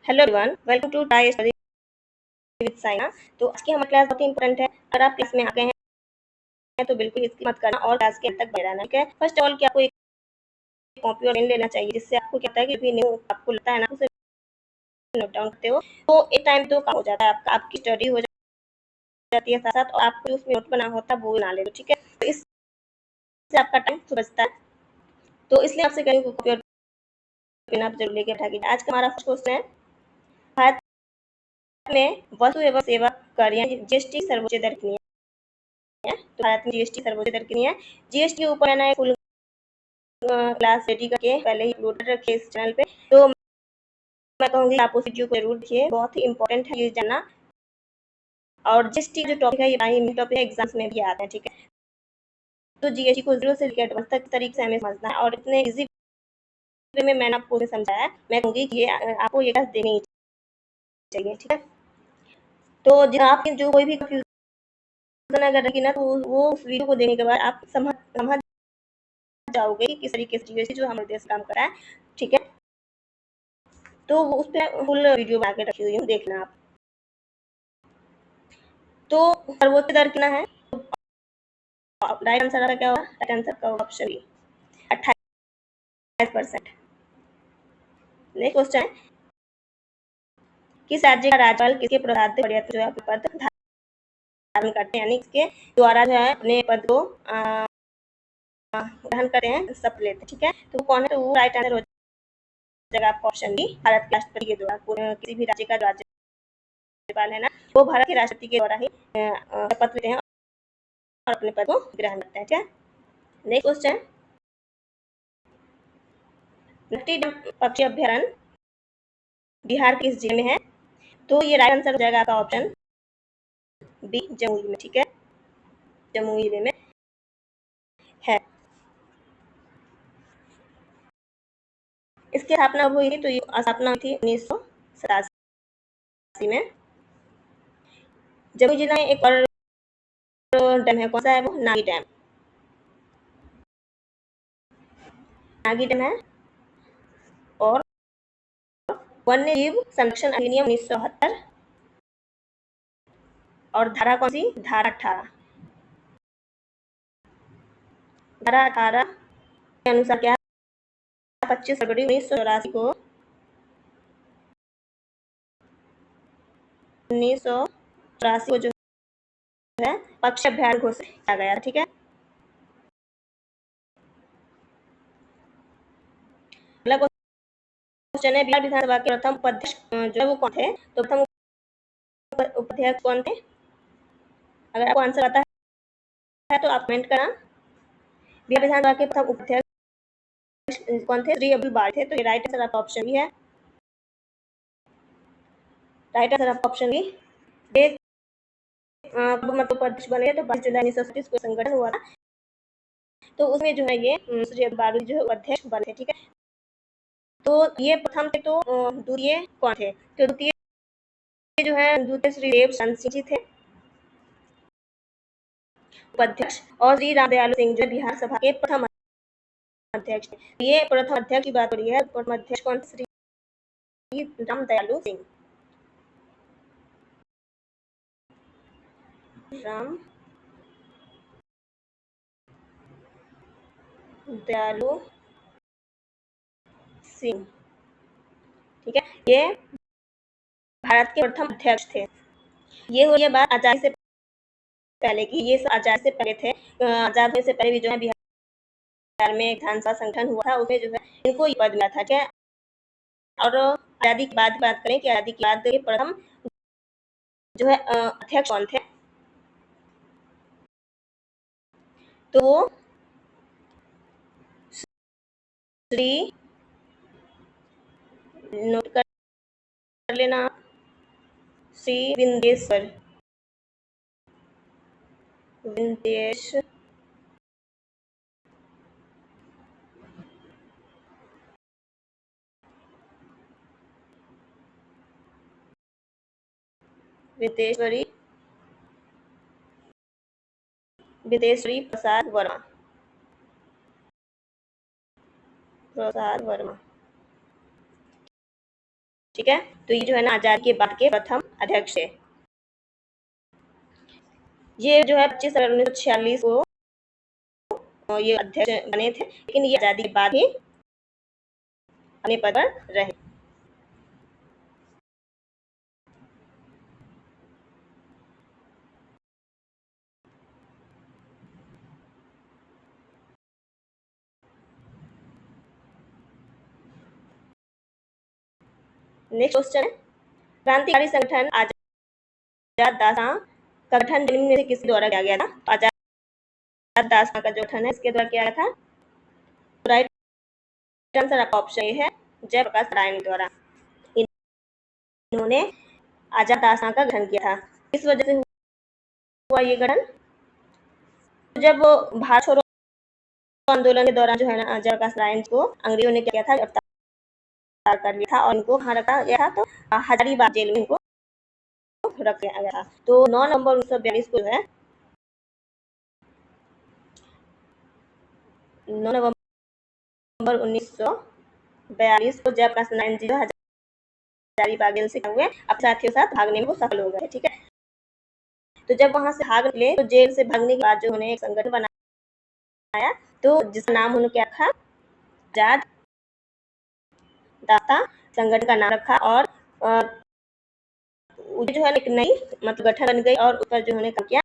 Hello everyone, welcome to tie study with Saina. तो आज की हमारी क्लास बहुत ही इंपॉर्टेंट है। अगर आप क्लास में आ गए हैं तो बिल्कुल इसकी मत करना और क्लास के अंत तक बने रहना, ठीक है। फर्स्ट ऑफ ऑल कि आपको एक कॉपी और पेन लेना चाहिए, जिससे आपको क्या होता है कि भी न्यू आपको लगता है ना, उसे नोट डाउन करते हो तो एक टाइम तो काम हो जाता है, आपका आपकी स्टडी हो जाती है साथ साथ, और आपको उसमें नोट बना होता है वो बना ले लो, ठीक है। तो इससे आपका टाइम बचता है। तो इसलिए आपसे कहीं कॉपी और पेन आप जरूर लेके बैठा कीजिए। आज का हमारा फर्स्ट क्वेश्चन है, भारत में वस्तु एवं सेवा कर यानी जीएसटी सर्वोच्च दर कितनी है। तो भारत में जीएसटी सर्वोच्च दर कितनी है। जीएसटी के ऊपर है ना एक फुल क्लास रेडी करके पहले ही अपलोड रखे इस चैनल पे। तो मैं कहूँगी आप उस वीडियो को जरूर देखिए, बहुत ही इंपॉर्टेंट है ये जानना। और जीएसटी जो टॉपिक है ये मेन टॉपिक है, एग्जाम्स में भी आता है, ठीक है। तो जीएसटी को जीरो से लेकर एडवांस तक तरीके से हमें समझना है, और इतने इजी वे में मैंने आपको समझाया है। मैं कहूँगी कि ये आपको ये क्लास देनी ही चाहिए, ठीक है। तो आपकी जो कोई भी कंफ्यूजन अगर रही ना, तो वो उस वीडियो को देखने के बाद आप समझ जाओगे कि किस तरीके से जीएसटी जो हमारे देश काम कर रहा है, ठीक है। तो वो उस पर फुल वीडियो बना के रखी हुई है, देखना आप। तो सर्वोच्च दर कितना है। राइट आंसर का क्या होगा, राइट आंसर का ऑप्शन बी 28%। नेक्स्ट क्वेश्चन है, किस राज्य का राज्यपाल किसके प्रधान जो है पद धारण करते हैं, यानी इसके द्वारा जो है अपने पद को ग्रहण करते हैं, सब लेते हैं, ठीक है। तो कौन है, तो वो राइट आंसर हो जाएगा आपका ऑप्शन बी, भारत के राष्ट्रपति के द्वारा। किसी भी राज्य का राज्यपाल है ना, वो भारत के राष्ट्रपति के द्वारा ही शपथ लेते हैं और अपने पद को ग्रहण करते हैं, ठीक है। नेक्स्ट क्वेश्चन, नकटी पक्षी अभ्यारण्य बिहार किस जिले में है। तो ये राइट आंसर हो जाएगा आपका ऑप्शन बी, जमुई में, ठीक है। जमुई जिले में है। इसकी स्थापना हुई थी, तो ये स्थापना हुई थी 1987 में। जमुई जिला में एक और डैम है, कौन सा है वो, नागी डैम। नागी डैम है। और वन्य जीव संरक्षण अधिनियम 1972 और धारा कौन सी, धारा 18। धारा 18 के अनुसार क्या है, 25 फरवरी 1984 को 1984 को जो है पक्षी अभ्यारण्य घोषित किया गया, ठीक है। अगला क्वेश्चन है, बिहार विधानसभा के प्रथम उपाध्यक्ष जो है वो कौन थे। तो प्रथम उपाध्यक्ष कौन थे, अगर आपको आंसर आता है तो आप कमेंट करना। बिहार विधानसभा के प्रथम उपाध्यक्ष कौन थे, श्री अब्दुल बारी थे। तो ये राइट आंसर आपका ऑप्शन भी है, राइट आंसर आपका ऑप्शन भी। ये मतलब उपाध्यक्ष बने तो 22 जुलाई 1937 को संगठन हुआ था, तो उसमें जो है ये श्री अब्दुल बारी जो है अध्यक्ष बने थे, ठीक है। तो ये प्रथम थे। तो द्वितीय कौन थे, तो द्वितीय जो है द्वितीय श्री देव चंद सिंह जी थे उपाध्यक्ष, और श्री रामदयालु सिंह जो बिहार सभा के प्रथम अध्यक्ष थे। ये प्रथम अध्यक्ष की बात हो रही है, प्रथम अध्यक्ष कौन, श्री रामदयालु सिंह, राम दयालु सिंह, ठीक है। ये भारत के प्रथम अध्यक्ष थे। ये हो रही है बात आजादी से पहले की, ये आजादी से पहले थे। आजाद होने से पहले भी जो है बिहार में विधानसभा संगठन हुआ था, उसमें जो है इनको ये पद मिला था, क्या। और आजादी की बात करें कि आजादी के बाद प्रथम जो है अध्यक्ष कौन थे, तो वो श्री, नोट कर लेना, श्री विंदेश विदेश्वरी विदेश्वरी प्रसाद वर्मा, ठीक है। तो ये जो है ना आजादी के बाद के प्रथम अध्यक्ष है। ये जो है 25 अप्रैल 1946 को ये अध्यक्ष बने थे, लेकिन ये आजादी के बाद ही अपने पद पर रहे। नेक्स्ट क्वेश्चन है, क्रांतिकारी संगठन आजाद दास्तां का गठन निम्न में से किसके द्वारा किया गया था? आजाद दास्तां का जो गठन है इसके द्वारा किया गया था। राइट आंसर आपका ऑप्शन ए है, जयप्रकाश नारायण द्वारा। इन्होंने आजाद दास्तां का गठन किया था। किस वजह से हुआ ये गठन? जब भारत छोड़ो आंदोलन के दौरान जो है ना जयप्रकाश नारायण को अंग्रेजों ने क्या किया था, गिरफ्तार कर लिया था और इनको कहाँ रखा गया था? तो हजारीबाग जेल में इनको रख दिया गया था। तो 9 नवंबर 1942 को जो है 9 नवंबर 1942 को जयप्रकाश नारायण जी जो हजारीबाग जेल से हुए अपने साथियों के साथ भागने में वो सफल हो गए। ठीक है। तो जब वहां से भाग निकले तो जेल से भागने के बाद जो उन्होंने एक संगठन बनाया, तो जिसका नाम उन्होंने क्या रखा? आजाद दास्तां संगठन का नाम रखा और जो है एक नई मतलब गठन बन गई और उस पर जो उन्होंने काम किया।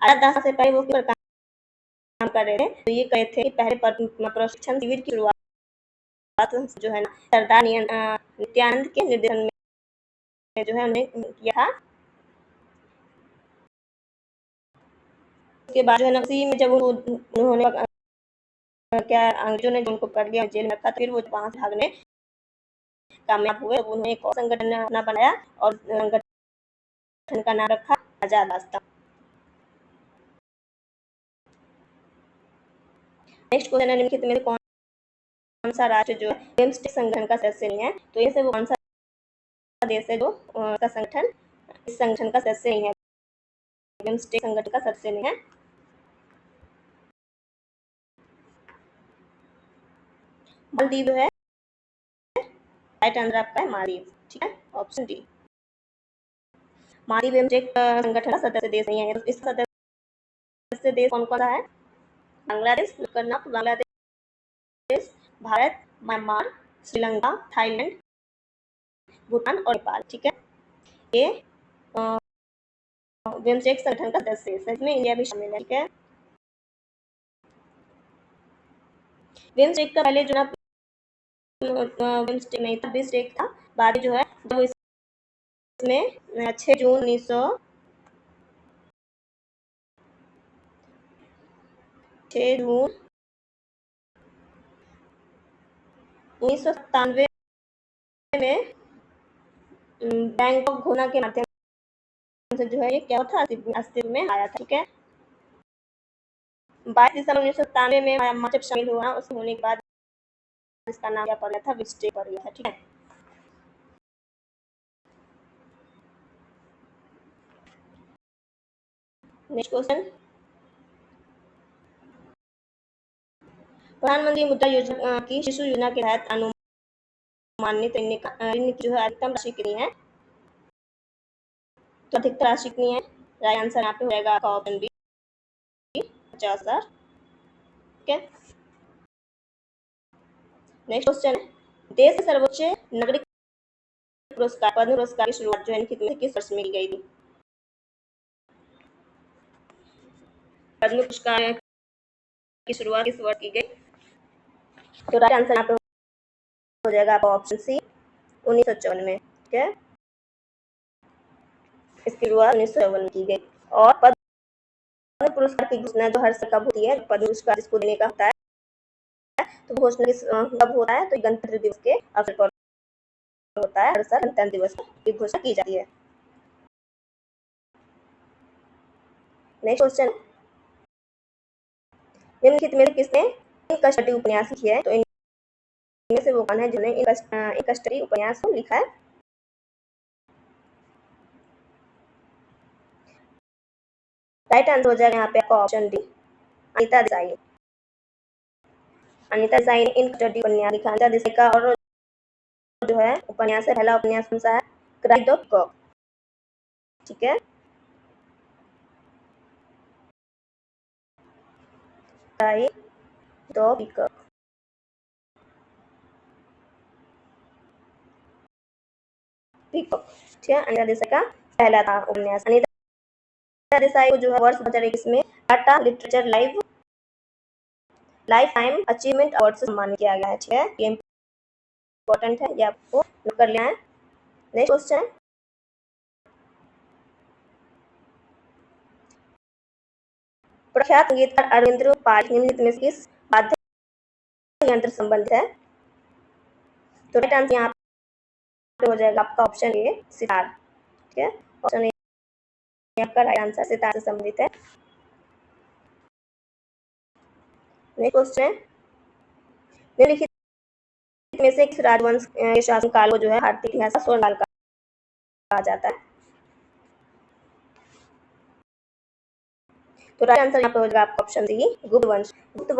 आजाद दास्तां से पहले वो किस पर काम कर रहे थे? तो ये कहे थे कि पहले प्रशिक्षण शिविर की शुरुआत जो है ना सरदार नित्यानंद के निर्देशन में जो है उन्हें किया था। उसके बाद जो है ना उसी में जब उन्होंने क्या अंग्रेजों ने उनको कर लिया, जेल में रखा, फिर वो वहां से भागने कामयाब हुए। उन्होंने एक और संगठन अपना बनाया और संगठन का नाम रखा आजाद दास्तां। नेक्स्ट क्वेश्चन है, निम्नलिखित में कौन सा राष्ट्र जो है बिम्स्टेक संगठन का सदस्य नहीं है? तो इनसे वो कौन सा देश है जो का संगठन इस संगठन का सदस्य नहीं है, बिम्स्टेक संगठन का सदस्य नहीं है? मालदीव है। राइट आंसर आपका है मालदीव। ठीक है, ऑप्शन डी। मालदीव बिम्स्टेक संगठन का सदस्य देश नहीं है। इस सदस्य देश कौन कौन सा है? बांग्लादेश, बांग्लादेश, भारत, म्यांमार, श्रीलंका, थाईलैंड, भूटान और नेपाल। ठीक है, ये बिम्स्टेक संगठन का सदस्य देश है, इसमें इंडिया भी शामिल है। ठीक है, बिम्स्टेक का पहले जो ना बिम्स्टेक नहीं था, बिस्टेक था। बाद जो है जब इसमें 6 जून 1997 में बैंकॉक घोषणा के माध्यम से जो है ये क्या था अस्तित्व में आया था। ठीक है, 22 दिसंबर 1997 में म्यांमार जब शामिल हुआ, उस होने के बाद इसका नाम क्या पड़ गया था? बिम्स्टेक पड़ गया था। ठीक है, नेक्स्ट क्वेश्चन, प्रधानमंत्री मुद्रा योजना की शिशु योजना के तहत अनुमानित ऋण की जो है अधिकतम राशि कितनी है? तो अधिकतम राशि कितनी है? राइट आंसर यहाँ पे हो जाएगा आपका ऑप्शन बी, 50,000। ठीक है, नेक्स्ट क्वेश्चन है, देश के सर्वोच्च नागरिक पुरस्कार पद्म पुरस्कार की शुरुआत जो है किस वर्ष में की गई थी? पद्म पुरस्कार की शुरुआत किस वर्ष की गई? तो राइट आंसर यहाँ पे हो जाएगा आपका ऑप्शन सी, 1954 में। ठीक है, इसकी शुरुआत 1954 में की गई। और पद्म पुरस्कार की घोषणा जो हर साल कब होती है? पद्म पुरस्कार जिसको देने का होता है तो घोषणा कब होता है? तो गणतंत्र दिवस के अवसर पर होता है। हर साल गणतंत्र दिवस की घोषणा की जाती है। नेक्स्ट क्वेश्चन, निम्नलिखित में किसने एक कष्टी उपन्यास लिखी है? तो इनमें से वो कौन है जिन्होंने एक कष्टी उपन्यास को लिखा है? राइट आंसर हो जाएगा यहाँ पे आपका ऑप्शन डी, अनीता देसाई। अनीता देसाई ने इन कष्टी उपन्यास लिखा। अनीता देसाई का और जो है उपन्यास है, पहला उपन्यास कौन सा है? क्राई द कॉक, ठीक है। क्राई द पीकॉक, पीकॉक, ठीक है। अनिता देसाई का पहला था उपन्यास। अनिता देसाई को जो है वर्ष 2021 में Tata literature life time achievement award से सम्मानित किया गया है, ठीक है। ये इंपॉर्टेंट है, ये आपको नोट कर लेना है। नेक्स्ट क्वेश्चन, प्रख्यात संगीतकार अरविंद पाल निम्नलिखित में से किस वाद्य यंत्र संबंधित है? तो राइट आंसर यहाँ पे हो जाएगा आपका ऑप्शन ए, सितार, ठीक है। ऑप्शन ए आपका राइट आंसर सितार से संबंधित है। नेक्स्ट क्वेश्चन, निम्नलिखित में से किस राजवंश के शासनकाल को जो है भारतीय इतिहास का स्वर्णकाल कहा जाता है? तो राइट आंसर यहाँ पे हो जाएगा आपका ऑप्शन डी, गुप्त वंश। गुप्त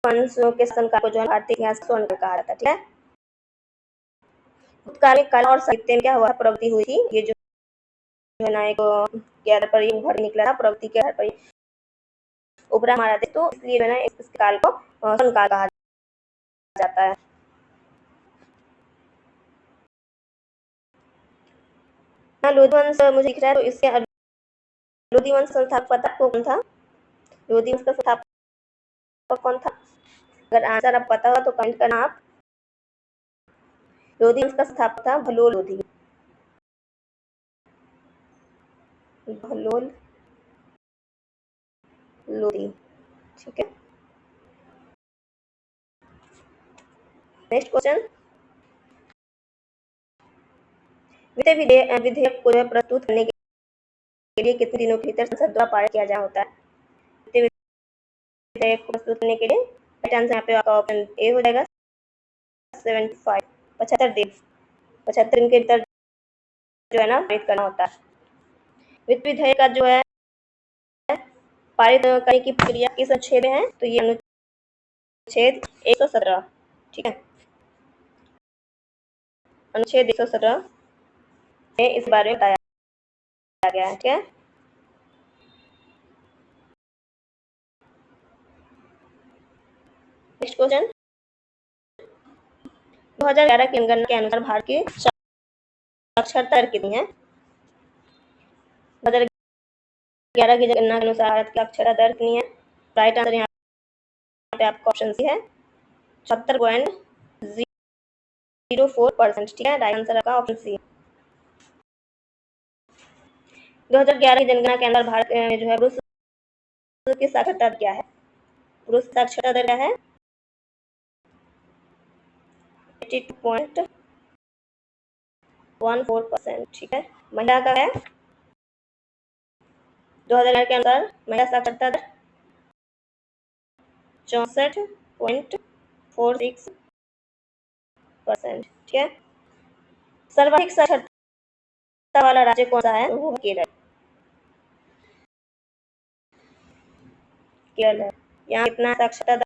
वंश के शासनकाल को जो है भारतीय इतिहास का स्वर्णकाल कहा जाता है, ठीक है। गुप्त काल में कला और साहित्य में क्या हुआ, प्रगति हुई थी। ये जो है ना एक के आधार पर उभर निकला था, प्रगति के आधार पर उभरा हमारा देश, तो इसलिए जो है ना इस काल को स्वर्णकाल कहा जाता है। लोधी वंश मुझे दिख रहा है, तो इसके लोधी वंश संस्थापक पता आपको कौन था? लोधी वंश का संस्थापक कौन था? अगर आंसर आप पता हो तो कमेंट करना आप। लोधी वंश का संस्थापक था बहलोल लोधी, बहलोल लोधी, ठीक है। नेक्स्ट क्वेश्चन, वित्तीय विधेयक को प्रस्तुत करने के लिए कितने दिनों के भीतर संसद द्वारा पारित किया जाना होता है? वित्तीय विधेयक को प्रस्तुत करने के लिए राइट आंसर यहाँ पे आपका ऑप्शन ए हो जाएगा 75, 75 दिन, 75 दिन के भीतर जो है ना पारित करना होता है। वित्त विधेयक का जो है पारित करने की प्रक्रिया किस अनुच्छेद में है? तो ये अनुच्छेद 117, ठीक है। अनुच्छेद 117 में इस बारे में बताया गया है, ठीक है। नेक्स्ट क्वेश्चन, 2011 की जनगणना के अनुसार भारत की साक्षरता दर कितनी है? 2011 की जनगणना के अनुसार भारत की साक्षरता दर कितनी है? राइट आंसर यहाँ पे आपका ऑप्शन सी है 76.04%, ठीक है। राइट आंसर आपका ऑप्शन सी। 2011 की जनगणना के अनुसार भारत में जो है पुरुष की साक्षरता दर क्या है? पुरुष साक्षरता दर क्या है? 82.14%, ठीक है। महिला का है 2011 के अनुसार महिला साक्षरता दर 64.46%, ठीक है। सर्वाधिक साक्षरता वाला राज्य कौन सा है? तो वो केरल, केरल है। यहाँ कितना साक्षरता दर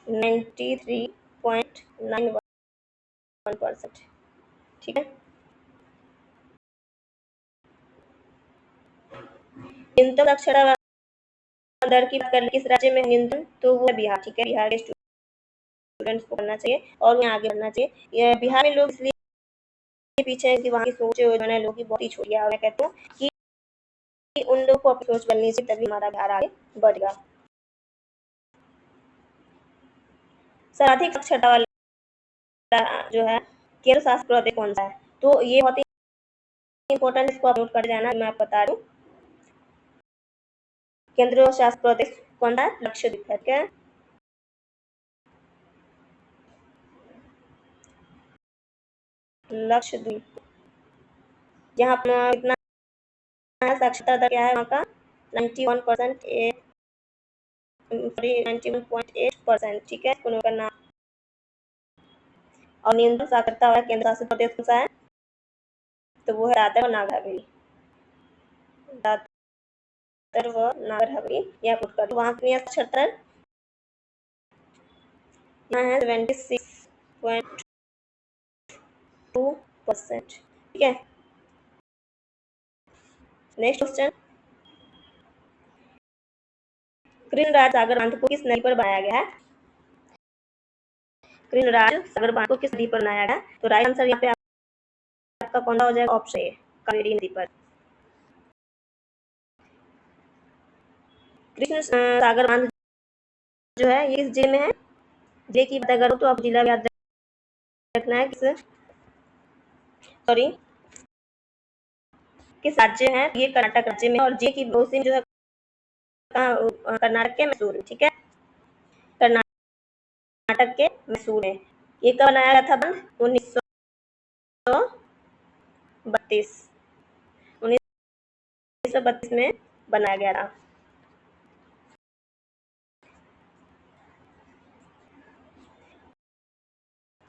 93.91%, ठीक है। न्यूनतम साक्षरता दर की बात कर किस राज्य में न्यूनतम, तो वो है बिहार, ठीक है। बिहार के स्टूडेंट्स को पढ़ना चाहिए और यहाँ आगे बढ़ना चाहिए। ये बिहार में लोग इसलिए पीछे है कि वहाँ की सोच जो है लोगों की बहुत ही छोटी है, और मैं कहता हूँ कि उन लोगों को अपनी सोच बननी चाहिए, तभी हमारा बिहार आगे बढ़ेगा। सर्वाधिक साक्षरता वाला जो है केंद्र शासित प्रदेश कौन सा है? तो ये बहुत ही इंपॉर्टेंट, इसको आप नोट कर जाना, मैं आपको बता रही हूँ। केंद्र शासित प्रदेश कौन सा है? लक्षद्वीप है, ठीक है। लक्षद्वीप, जहाँ इतना साक्षरता दर क्या है वहाँ का 91%, 91.8%, ठीक है। इसको नोट करना। और न्यूनतम साक्षरता वाला केंद्र शासित प्रदेश कौन सा है? तो वो है दादर और नागर हवेली, दादर व नागर हवेली, या नोट कर। वहाँ की साक्षरता यहाँ है 76. परसेंट। ठीक है, नेक्स्ट क्वेश्चन, कृष्णराज सागर बांध को किस नदी पर बनाया गया है? कृष्णराज सागर बांध को किस नदी पर बनाया गया है? तो राइट आंसर यहाँ पे आपका कौन सा हो जाएगा? ऑप्शन ए, कावेरी नदी पर। कृष्ण सागर बांध जो है ये किस जिले में है? जिले की बात करो तो आप जिला याद रखना है, किस सॉरी किस राज्य है? ये कर्नाटक राज्य में, और जिले की उसी जो है कर्नाटक के मैसूर में। ठीक है, कर्नाटक के मैसूर में। ये कब बनाया गया था बंद? 1932 1932 में बनाया गया था।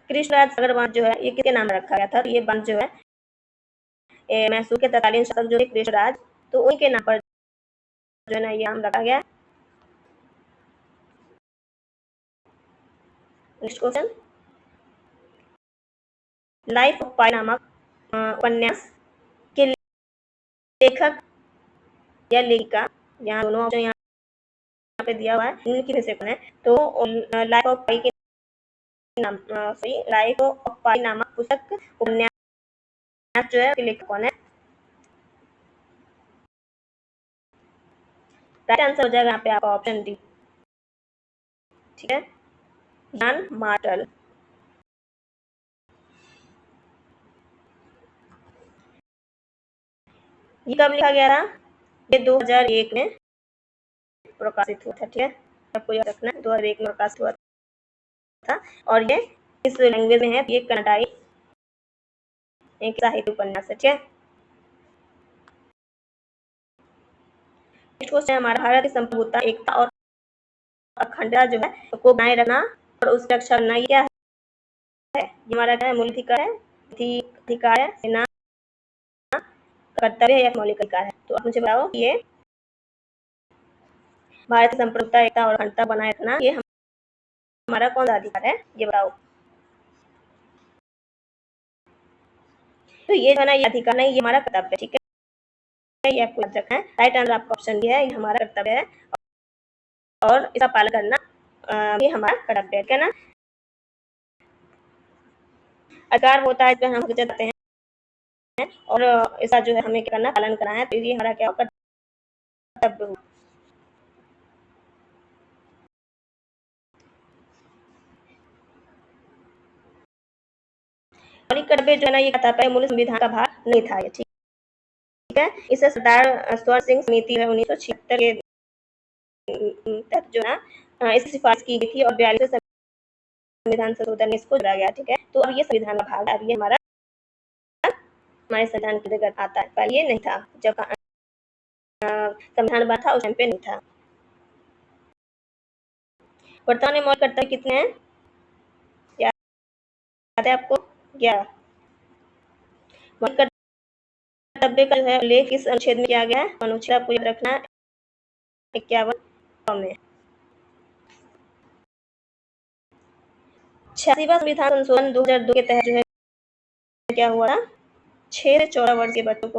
कृष्णराज सागर बांध जो है ये किसके नाम रखा गया था? तो ये बांध जो है मैसूर के तत्कालीन शासक जो है कृष्णराज, तो उनके नाम पर जो है ना ये नाम रखा गया। नेक्स्ट क्वेश्चन, लाइफ ऑफ पाई नामक उपन्यास के लेखक या लेखिका, यहाँ दोनों ऑप्शन यहाँ पे दिया हुआ है, इनकी में से कौन है? तो लाइफ ऑफ पाई के नाम सॉरी लाइफ ऑफ पाई नामक पुस्तक उपन्यास जो है उसके लेखक कौन है? राइट आंसर हो जाएगा यहाँ पे आपका ऑप्शन डी। ठीक है, यान मार्टल। ये कब लिखा गया था? ये 2001 में प्रकाशित हुआ था। ठीक है, आपको याद रखना है 2001 में प्रकाशित हुआ था, और ये इस लैंग्वेज में है, ये कन्नड़ाई एक साहित्य उपन्यास है। ठीक है, नेक्स्ट क्वेश्चन हमारा, भारत की संप्रभुता, एकता और अखंडता जो है को बनाए रखना और उसकी रक्षा करना ये क्या है? ये हमारा क्या है? मूल अधिकार है, अधिकार है, सेना कर्तव्य है या मौलिक अधिकार है? तो आप मुझे बताओ ये भारत की संप्रभुता, एकता और अखंडता बनाए रखना ये हमारा कौन सा अधिकार है? ये बताओ। तो ये जो है ना ये अधिकार नहीं, ये हमारा कर्तव्य है। ठीक है, ये आपको याद रखना है। राइट आंसर आपका ऑप्शन डी है, ये हमारा कर्तव्य है और इसका पालन करना ये हमारा कर्तव्य है। ठीक है ना, अधिकार होता है इसमें हम जताते हैं और इसका जो है हमें क्या करना, पालन करना है, तो ये हमारा क्या कर्तव्य हो। मौलिक कर्तव्य जो है ना ये कर्तव्य मूल संविधान का भाग नहीं था ये। ठीक है, इसे सरदार स्वर्ण सिंह समिति है 1976 के तक जो है इस सिफारिश की गई थी और 42 संविधान संशोधन में इसको जोड़ा गया। ठीक है, तो अब ये संविधान का भाग है, अब ये हमारे संविधान के अंतर्गत आता है। पहले ये नहीं था, जब संविधान बना था उस टाइम पे नहीं था। वर्तमान में मौलिक कर्तव्य कितने हैं? याद है आपको? 11। मौलिक कर्तव्य का जो है उल्लेख किस अनुच्छेद में किया गया है? अनुच्छेद आपको याद रखना है 51 में। 86वां संविधान संशोधन 2002 के तहत जो है क्या हुआ था? 6 से 14 वर्ष के बच्चों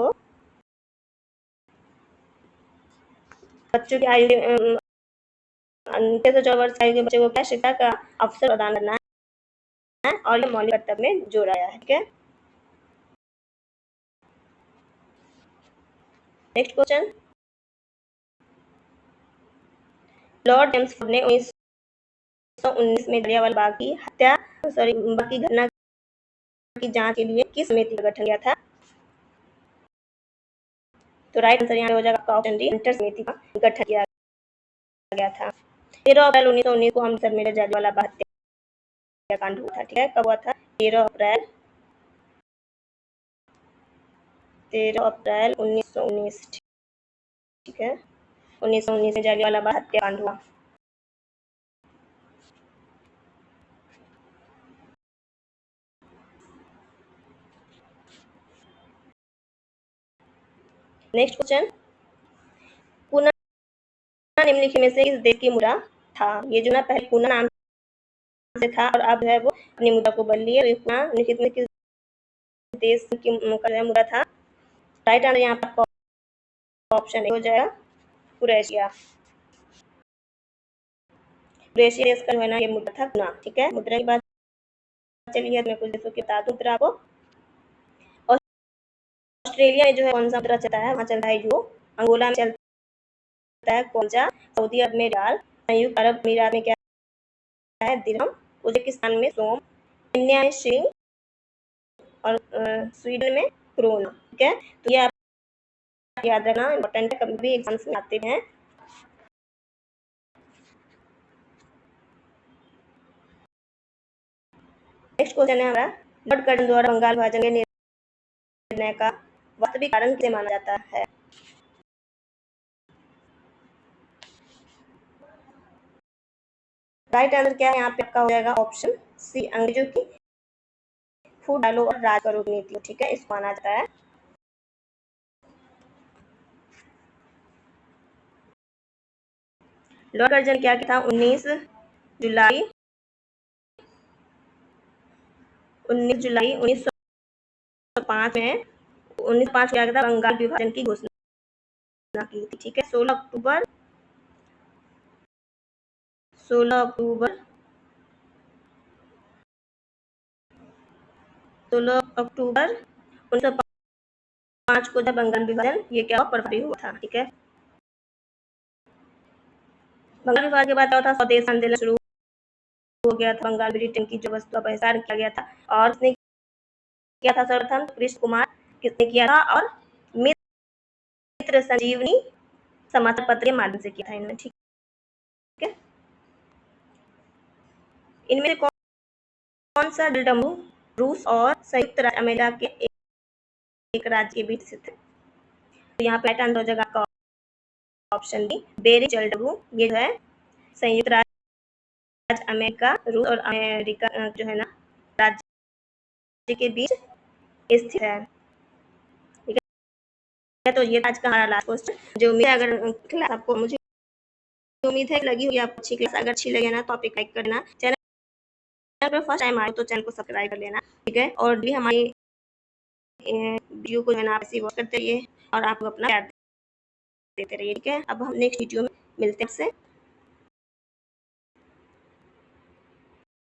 की आयु 6 से 14 वर्ष की आयु के बच्चों को क्या शिक्षा का अवसर प्रदान करना है, और ये मौलिक कर्तव्य में जोड़ा गया है। ठीक है, नेक्स्ट क्वेश्चन, लॉर्ड चेम्सफोर्ड ने 1919 में जलियांवाला बाग की हत्या बाग की घटना की जांच के लिए किस समिति का गठन किया था? तो राइट आंसर यहाँ हो जाएगा आपका ऑप्शन डी, हंटर समिति का गठन किया गया था। 13 अप्रैल 1919 को अमृतसर में जलियांवाला बाग हत्याकांड हुआ था। ठीक है, कब हुआ था? 13 अप्रैल 1919। ठीक है, 1919 में जलियांवाला बाग हत्याकांड हुआ। नेक्स्ट क्वेश्चन, पूना निम्नलिखित में से किस देश की मुद्रा था? ये जो ना पहले पूना नाम से था और अब जो है वो अपनी मुद्रा को बदल लिया। पूना निम्नलिखित में किस देश की मुद्रा था। राइट आंसर यहाँ पर ऑप्शन हो जाएगा क्रोएशिया। क्रोएशिया देश का जो है ना ये मुद्रा था गुना। ठीक है, मुद्रा की बात चलिए मैं कुछ देशों की बता दूं फिर आपको। ऑस्ट्रेलिया में जो है कौन सा मुद्रा चलता है, वहाँ चलता है यूरो। अंगोला में चलता है क्वांचा। सऊदी अरब में रियाल। संयुक्त अरब अमीरात में क्या है, दिरहम। उज्बेकिस्तान में सोम। केन्या में शिलिंग। और स्वीडन में क्रोन। ठीक है, तो ये आप याद रखना, इंपॉर्टेंट है, कभी भी एग्जाम्स में आते हैं। नेक्स्ट क्वेश्चन है हमारा, लॉर्ड कर्जन द्वारा बंगाल विभाजन के निर्णय का वास्तविक कारण किसे माना जाता है। राइट आंसर क्या है यहाँ पे आपका हो जाएगा ऑप्शन सी, अंग्रेजों की फूट डालो और राज करो नीति। ठीक है, इसको माना जाता है। लॉर्ड कर्जन क्या था, 19 जुलाई 1905 में 1905 क्या था, बंगाल विभाजन की घोषणा की थी। ठीक है, 16 अक्टूबर 1905 को जब बंगाल विभाजन ये क्या हुआ, प्रभावी हुआ था। ठीक है, बंगाल विभाजन के बाद क्या था, स्वदेश आंदोलन शुरू हो गया था। बंगाल ब्रिटेन की जो वस्तु का बहिष्कार किया गया था। और उसने किया था सर्वप्रथम कृष्ण कुमार किसने किया था, और मित्र संजीवनी समाचार पत्र के माध्यम से किया था इन्होंने। ठीक है, इनमें से कौन सा जलडमरू रूस और संयुक्त राज्य अमेरिका के एक राज्य के बीच स्थित है। तो यहाँ पे राइट आंसर हो जाएगा आपका ऑप्शन बी, बेरिंग जलडमरू। ये जो है संयुक्त राज्य अमेरिका, रूस और अमेरिका जो है ना राज्य के बीच स्थित है। ठीक है, तो ये आज का हमारा लास्ट क्वेश्चन। जो उम्मीद है अगर क्लास आपको, मुझे उम्मीद है लगी हुई आपको अच्छी क्लास। अगर अच्छी लगे ना तो आप एक लाइक कर देना। चैनल पर फर्स्ट टाइम आए तो चैनल को सब्सक्राइब कर लेना। ठीक है, और भी हमारी वीडियो को जो है ना आप ऐसे वॉच करते रहिए और आप अपना प्यार देते रहिए। ठीक है, अब हम नेक्स्ट वीडियो में मिलते हैं आपसे।